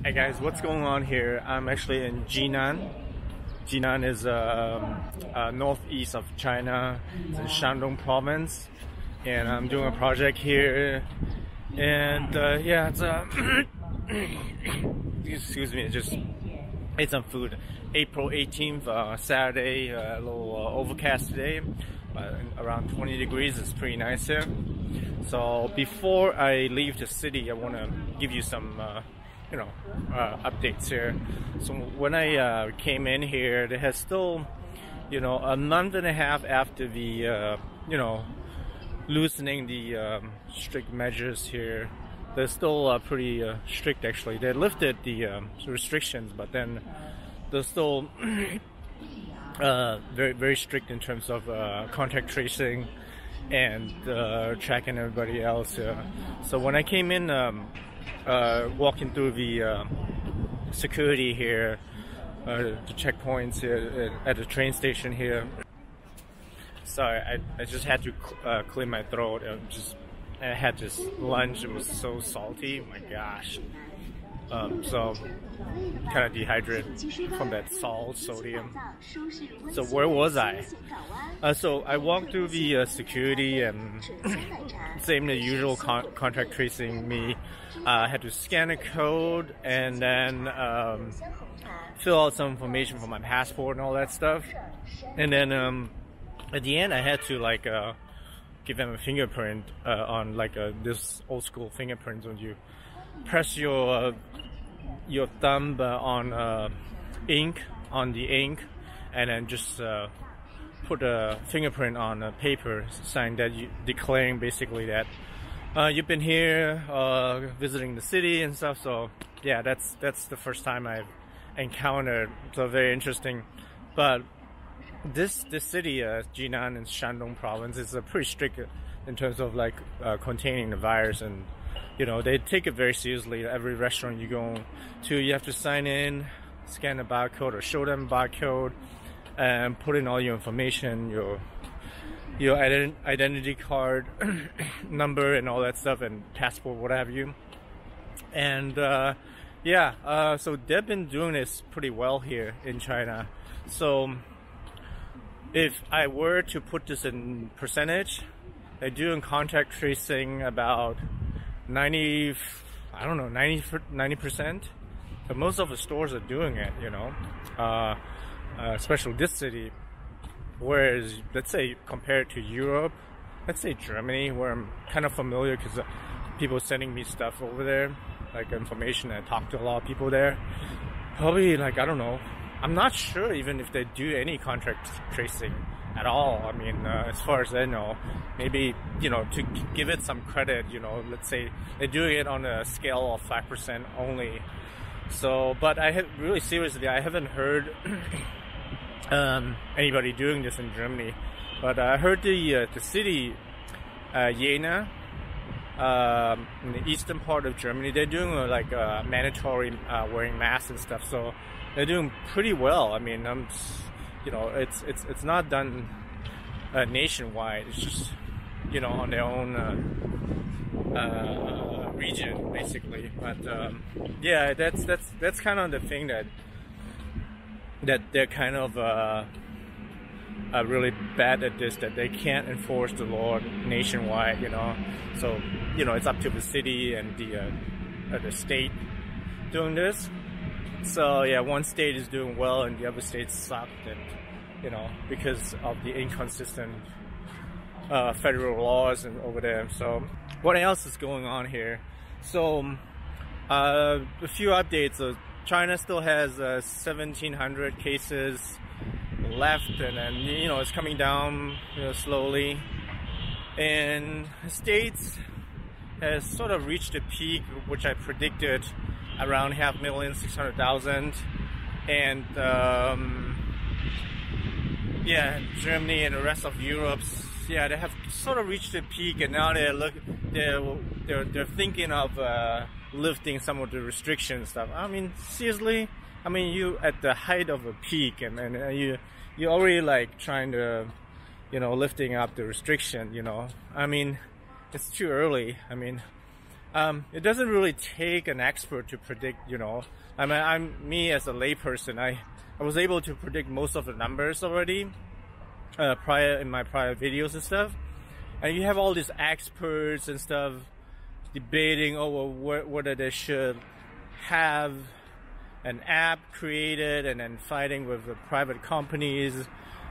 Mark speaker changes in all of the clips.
Speaker 1: Hey guys, what's going on here? I'm actually in Jinan. Jinan is northeast of China. It's in Shandong province, and I'm doing a project here. And yeah, it's excuse me, just ate some food. April 18th, Saturday, a little overcast today, around 20 degrees. It's pretty nice here. So before I leave the city, I want to give you some updates here. So when I came in here, they had still, a month and a half after the, loosening the strict measures here. They're still pretty strict actually. They lifted the restrictions, but then they're still very, very strict in terms of contact tracing and tracking everybody else. So when I came in, walking through the security here, the checkpoints here at the train station here. Sorry, I just had to clear my throat. I had this lunch. It was so salty. Oh my gosh. So kind of dehydrated from that sodium. So where was I? So I walked through the security, and same the usual contact tracing me. I had to scan a code and then fill out some information for my passport and all that stuff. And then at the end, I had to give them a fingerprint on this old school fingerprint when you press your thumb on the ink, and then just put a fingerprint on a paper, sign that you declaring basically that you've been here visiting the city and stuff. So yeah, that's the first time I've encountered. So very interesting. But this city, Jinan in Shandong province, is pretty strict in terms of containing the virus, and they take it very seriously. Every restaurant you go to, you have to sign in, scan a barcode, or show them a barcode, and put in all your information, your identity card number and all that stuff, and passport, what have you. And so they've been doing this pretty well here in China. So if I were to put this in percentage, they're doing contact tracing about 90%. But most of the stores are doing it, especially this city. Whereas, let's say, compared to Europe, let's say Germany, where I'm kind of familiar because people sending me stuff over there, information. I talk to a lot of people there. Probably, I don't know. I'm not sure even if they do any contact tracing at all. I mean, as far as I know, maybe, to give it some credit, let's say they're doing it on a scale of 5% only. So, but I haven't heard anybody doing this in Germany. But I heard the city, Jena, in the eastern part of Germany, they're doing mandatory wearing masks and stuff. So they're doing pretty well. I mean, it's not done nationwide. It's just on their own region basically. But yeah, that's kind of the thing that they're kind of really bad at this. That they can't enforce the law nationwide. So it's up to the city and the state doing this. So yeah, one state is doing well and the other states suck, and because of the inconsistent federal laws and over there. So what else is going on here? So a few updates. China still has 1,700 cases left, and then it's coming down slowly. And the States has sort of reached a peak, which I predicted, around 500,600,000, and Germany and the rest of Europe, they have sort of reached a peak, and now they're thinking of lifting some of the restrictions stuff. I mean, seriously, you at the height of a peak, and you already trying to lifting up the restriction. I mean, it's too early. I mean, It doesn't really take an expert to predict, you know. I mean, me as a layperson, I was able to predict most of the numbers already, in my prior videos and stuff. And you have all these experts and stuff debating over whether they should have an app created, and then fighting with the private companies,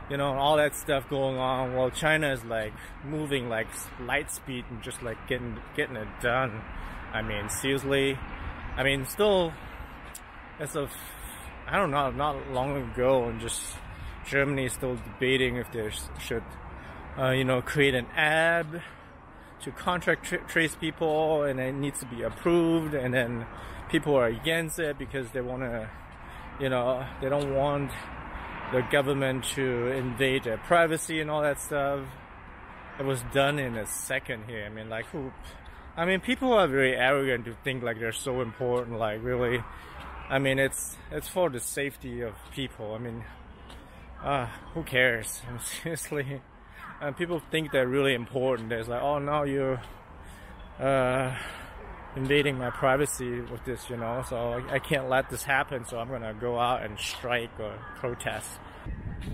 Speaker 1: you know, all that stuff going on, while China is like moving like light speed and just like getting it done. I mean, seriously. I mean, still, as of, I don't know, not long ago, and just Germany is still debating if they should, you know, create an app to contract trace people, and it needs to be approved, and then people are against it because they want to, you know, they don't want the government to invade their privacy and all that stuff. It was done in a second here. I mean, like, I mean, people are very arrogant to think like they're so important, like, really. I mean, it's for the safety of people. I mean, who cares? I mean, seriously. People think they're really important. It's like, oh, no, you're invading my privacy with this, you know, so I can't let this happen, so I'm gonna go out and strike or protest.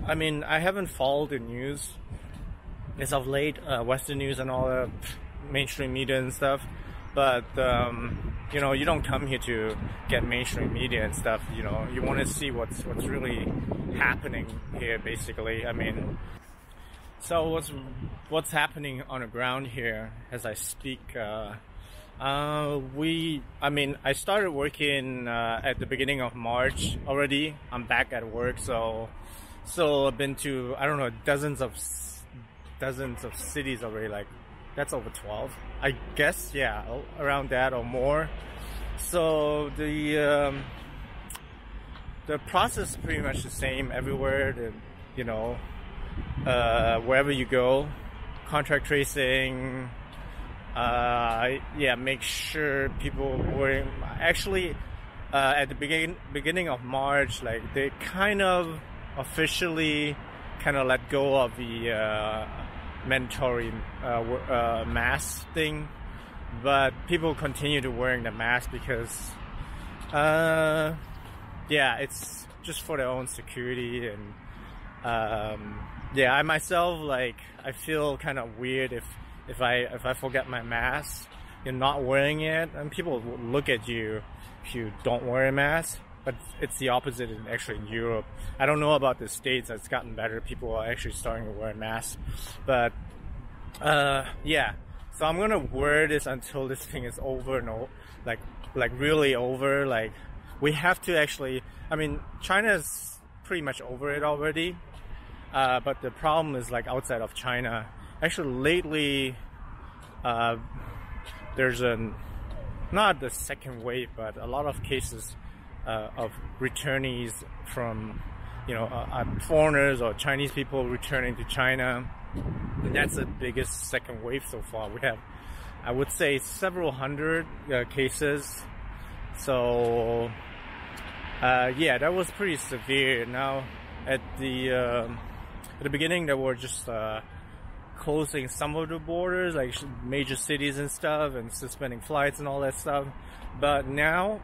Speaker 1: I mean, I haven't followed the news as of late, Western news and all the mainstream media and stuff, but you know, you don't come here to get mainstream media and stuff, you know. You want to see what's really happening here, basically. I mean, so what's happening on the ground here as I speak? I mean, I started working at the beginning of March already. I'm back at work, so I've been to, I don't know, dozens of cities already. Like, that's over 12, I guess. Yeah, around that or more. So the process is pretty much the same everywhere. You know, wherever you go, contract tracing. Yeah, make sure people were actually at the beginning of March, like, they kind of officially kind of let go of the mandatory mask thing, but people continue to wearing the mask because yeah, it's just for their own security. And yeah, I myself, like, I feel kind of weird if I forget my mask and not wearing it, and people will look at you if you don't wear a mask. But it's the opposite actually in Europe. I don't know about the States. It's gotten better. People are actually starting to wear masks. But yeah, so I'm gonna wear this until this thing is over. No, like really over. Like, we have to actually, I mean, China's pretty much over it already. But the problem is, like, outside of China. Actually, lately, there's not the second wave, but a lot of cases of returnees from, you know, foreigners or Chinese people returning to China. And that's the biggest second wave so far. We have, I would say, several hundred cases. So, yeah, that was pretty severe. Now, at the beginning, there were just closing some of the borders, like major cities and stuff, and suspending flights and all that stuff. But now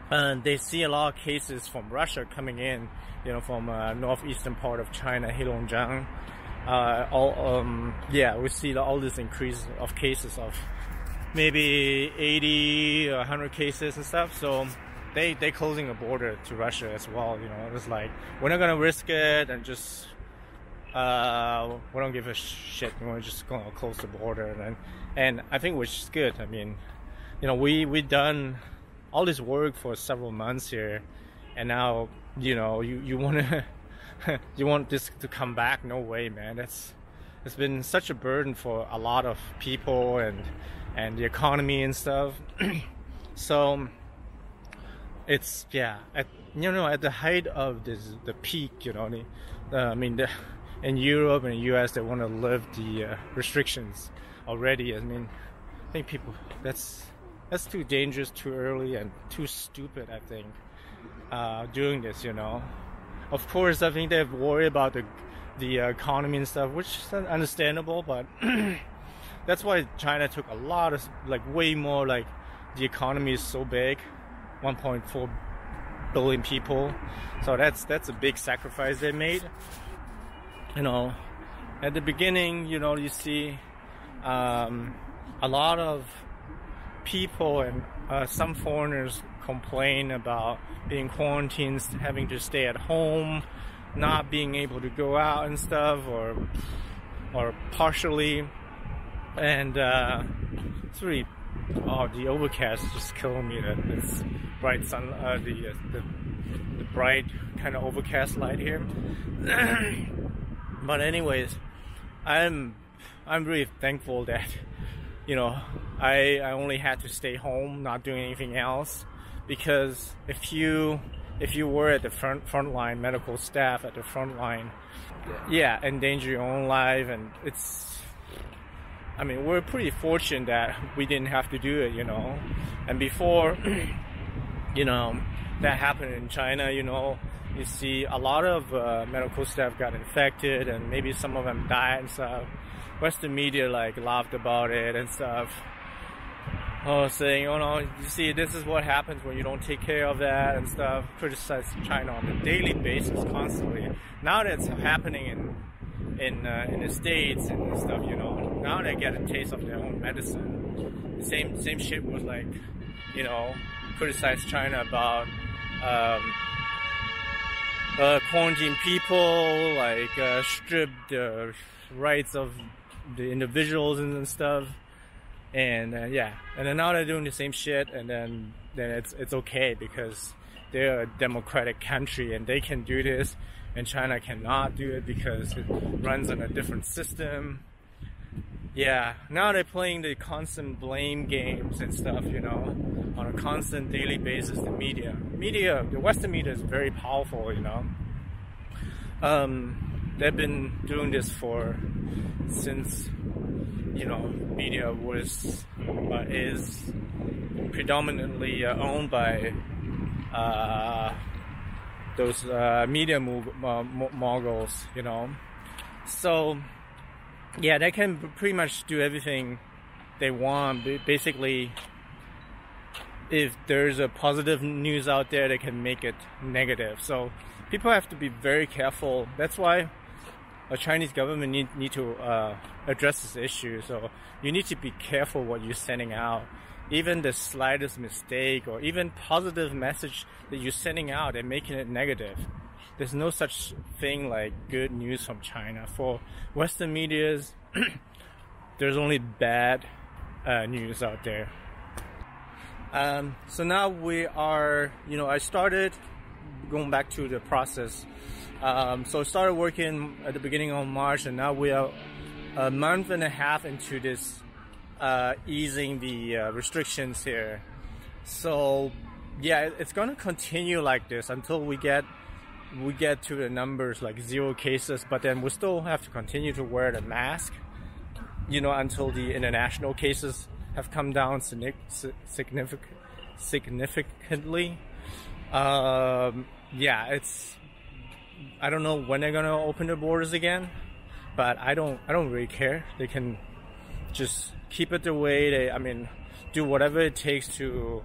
Speaker 1: they see a lot of cases from Russia coming in, you know, from northeastern part of China, Heilongjiang. Yeah, we see all this increase of cases of maybe 80 or 100 cases and stuff. So they closing the border to Russia as well. You know, it's like, we're not gonna risk it and just we don't give a shit. We're just gonna close the border, and I think, which is good. I mean, you know, we done all this work for several months here, and now, you know, you wanna you want this to come back? No way, man. It's been such a burden for a lot of people and the economy and stuff. So it's, yeah, at the height of the peak, you know, I mean, in Europe and the US, they want to lift the restrictions already. I mean, I think people, that's too dangerous, too early, and too stupid, I think, doing this, you know. Of course, I think they worry about the economy and stuff, which is understandable, but That's why China took a lot of, like, way more, like, the economy is so big, 1.4 billion people. So that's a big sacrifice they made. You know, at the beginning, you know, you see a lot of people and some foreigners complain about being quarantined, having to stay at home, not being able to go out and stuff, or partially. And it's really, oh, the overcast is just killing me. This bright sun, the bright kind of overcast light here. But anyways, I'm really thankful that, you know, I only had to stay home, not doing anything else, because if you were at the front line, medical staff at the front line, yeah, endanger your own life. And I mean, we're pretty fortunate that we didn't have to do it, you know. And before, you know, that happened in China, you know, you see a lot of medical staff got infected, and maybe some of them died and stuff. Western media like laughed about it and stuff. Oh, saying, oh no, you see, this is what happens when you don't take care of that and stuff. Criticize China on a daily basis, constantly. Now that's happening in the States and stuff, you know. Now they get a taste of their own medicine. The same shit was like, you know, criticize China about quarantine people, like strip the rights of the individuals and stuff. And yeah, and then now they're doing the same shit, and then it's okay because they're a democratic country and they can do this, and China cannot do it because it runs on a different system. Yeah, now they're playing the constant blame games and stuff, you know, on a constant daily basis. The Western media is very powerful, you know. They've been doing this since, you know, media is predominantly owned by those media moguls, you know. So yeah, they can pretty much do everything they want. Basically, if there's a positive news out there, they can make it negative. So people have to be very careful. That's why the Chinese government need to address this issue. So you need to be careful what you're sending out. Even the slightest mistake or even positive message that you're sending out and making it negative. There's no such thing like good news from China. For Western medias, there's only bad news out there. So now we are, you know, I started going back to the process. So I started working at the beginning of March, and now we are a month and a half into this easing the restrictions here. So yeah, it's gonna continue like this until we get to the numbers like 0 cases, but then we still have to continue to wear the mask, you know, until the international cases have come down significantly. Yeah, I don't know when they're gonna open the borders again, but I don't really care. They can just keep it the way I mean, do whatever it takes to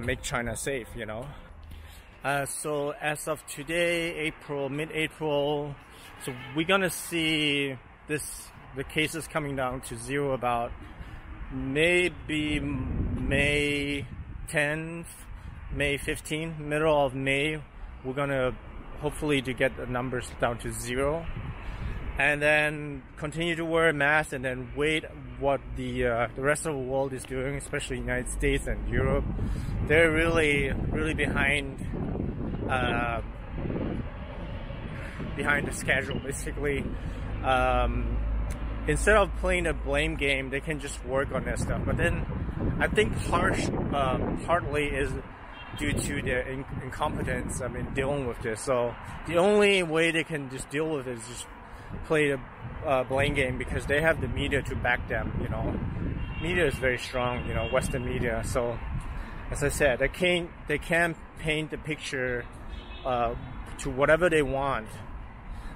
Speaker 1: make China safe, you know. So as of today, mid-April, so we're gonna see the cases coming down to 0 about maybe May 10th, May 15th, middle of May. We're gonna hopefully to get the numbers down to 0, and then continue to wear a mask, and then wait what the rest of the world is doing, especially United States and Europe. They're really behind the schedule, basically. Instead of playing a blame game, they can just work on that stuff. But then I think partly is due to their incompetence, I mean, dealing with this. So the only way they can just deal with it is just play the blame game, because they have the media to back them, you know. Media is very strong, you know, Western media. So as I said, they can paint the picture to whatever they want.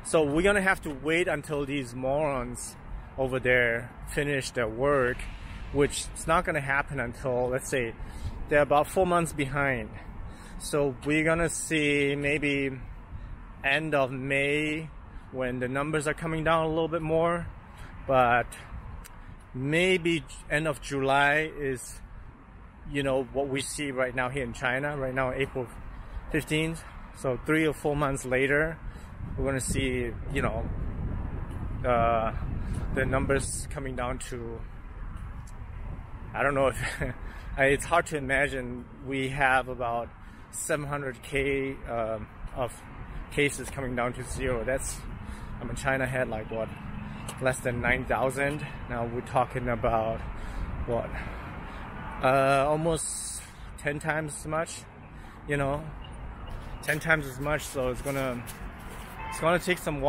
Speaker 1: So we're gonna have to wait until these morons over there finish their work, which is not going to happen until, let's say, they're about 4 months behind. So we're going to see maybe end of May when the numbers are coming down a little bit more, but maybe end of July is, you know, what we see right now here in China, right now April 15th. So 3 or 4 months later, we're going to see, you know, the numbers coming down to, I don't know if, it's hard to imagine. We have about 700K of cases coming down to zero. That's, I mean, China had like what, less than 9,000. Now we're talking about what, almost 10 times as much, you know, 10 times as much. So it's gonna take some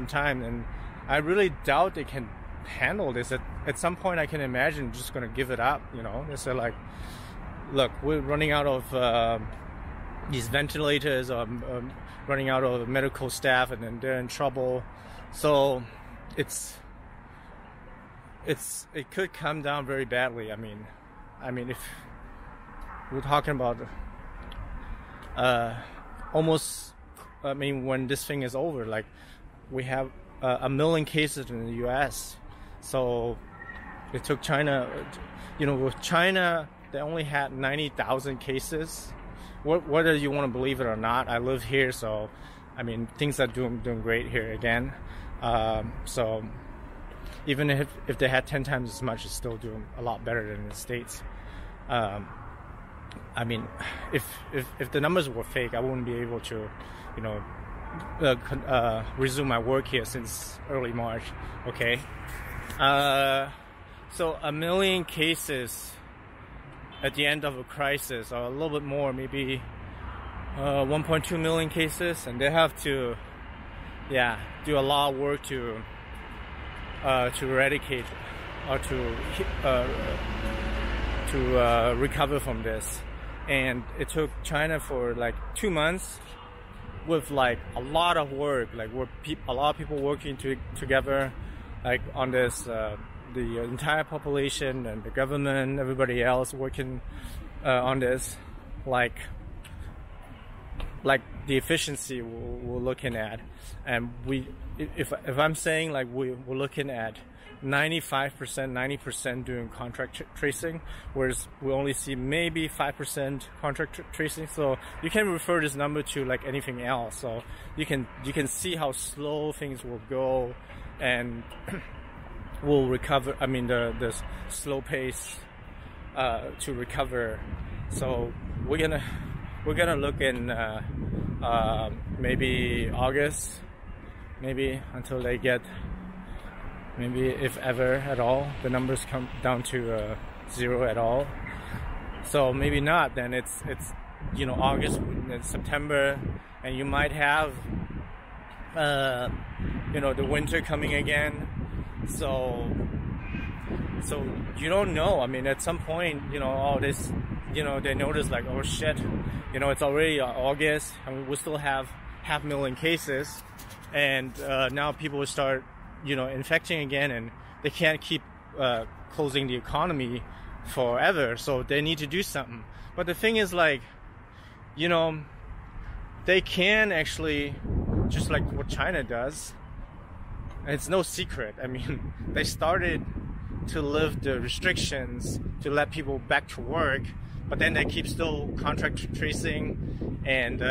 Speaker 1: time, and I really doubt they can handle this. At some point, I can imagine just gonna give it up, you know. They say like, look, we're running out of these ventilators, running out of medical staff, and then they're in trouble. So it could come down very badly. I mean, if we're talking about almost, I mean, when this thing is over, like we have 1 million cases in the US. So it took China, you know, with China, they only had 90,000 cases. Whether you want to believe it or not, I live here, so I mean, things are doing great here again. So even if they had 10 times as much, it's still doing a lot better than the States. I mean, if the numbers were fake, I wouldn't be able to, you know, resume my work here since early March. Okay, so 1 million cases at the end of a crisis, or a little bit more, maybe 1.2 million cases, and they have to, yeah, do a lot of work to eradicate or to recover from this. And it took China for like 2 months with like a lot of work, like a lot of people working together, like on this, the entire population and the government, everybody else working on this, like the efficiency we're looking at. And if I'm saying like we're looking at 95%, 90% doing contract tracing, whereas we only see maybe 5% contract tracing. So you can refer this number to like anything else. So you can see how slow things will go, and will recover. I mean, the slow pace to recover. So we're gonna look in maybe August, maybe until they get, maybe if ever at all, the numbers come down to zero at all. So maybe not. Then it's you know, August and September, and you might have you know, the winter coming again. So you don't know. I mean, at some point, you know, all this, you know, they notice like, oh shit, you know, it's already August, and we still have 500,000 cases, and now people will start, you know, infecting again, and they can't keep closing the economy forever. So they need to do something. But the thing is, like, you know, they can actually, just like what China does. It's no secret. I mean, they started to lift the restrictions to let people back to work, but then they keep still contact tracing and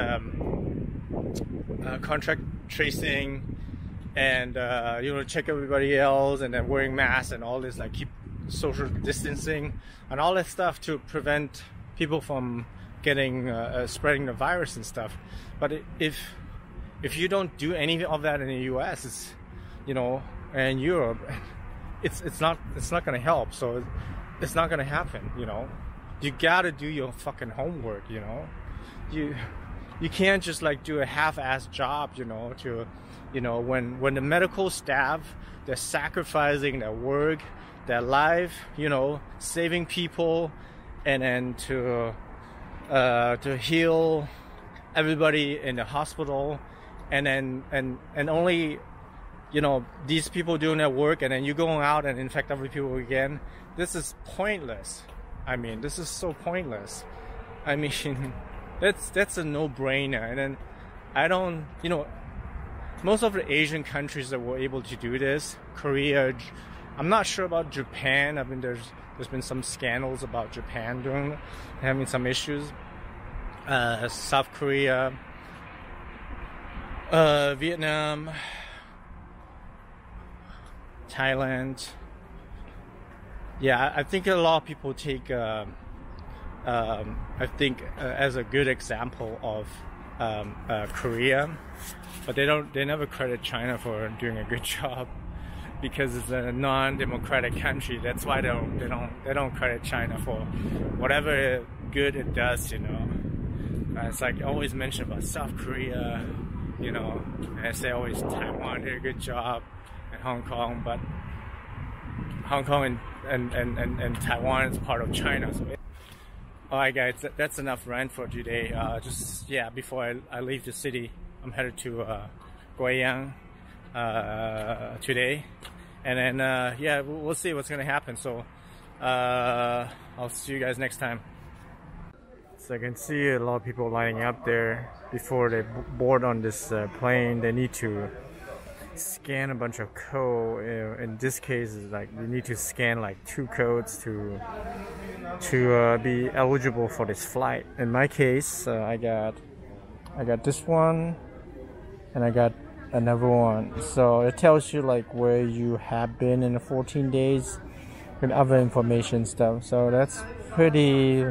Speaker 1: you know, check everybody else, and then wearing masks and all this, like keep social distancing and all that stuff to prevent people from getting spreading the virus and stuff. But if you don't do any of that in the US, it's, you know, and Europe, it's not gonna help. So it's not gonna happen. You know, you gotta do your fucking homework. You know, you can't just like do a half-ass job. You know, to, you know, when the medical staff, they're sacrificing their work, their life, you know, saving people, and then to heal everybody in the hospital, and then and only you know, these people doing their work and then you going out and infect other people again. This is pointless. I mean, this is so pointless. I mean, that's a no-brainer. And then I don't, you know, most of the Asian countries that were able to do this, Korea, I'm not sure about Japan. I mean, there's been some scandals about Japan having some issues. South Korea, Vietnam, Thailand. Yeah, I think a lot of people take, I think, as a good example of Korea, but they never credit China for doing a good job because it's a non-democratic country. That's why they don't credit China for whatever good it does. You know, it's like always mentioned about South Korea. You know, and I say always Taiwan did a good job, and Hong Kong, but Hong Kong and Taiwan is part of China. So, alright guys, that's enough rant for today. Just yeah, before I leave the city, I'm headed to Guiyang today, and then yeah, we'll see what's gonna happen. So I'll see you guys next time. So I can see a lot of people lining up there before they board on this plane. They need to scan a bunch of code. In this case, it's like you need to scan like 2 codes to be eligible for this flight. In my case, I got this one and I got another one. So it tells you like where you have been in the 14 days and other information stuff. So that's pretty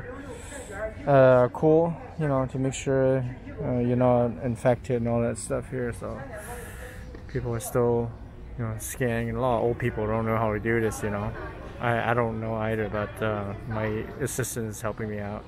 Speaker 1: cool, you know, to make sure you're not infected and all that stuff here. So people are still, you know, scanning, and a lot of old people don't know how to do this, you know. I don't know either, but my assistant is helping me out.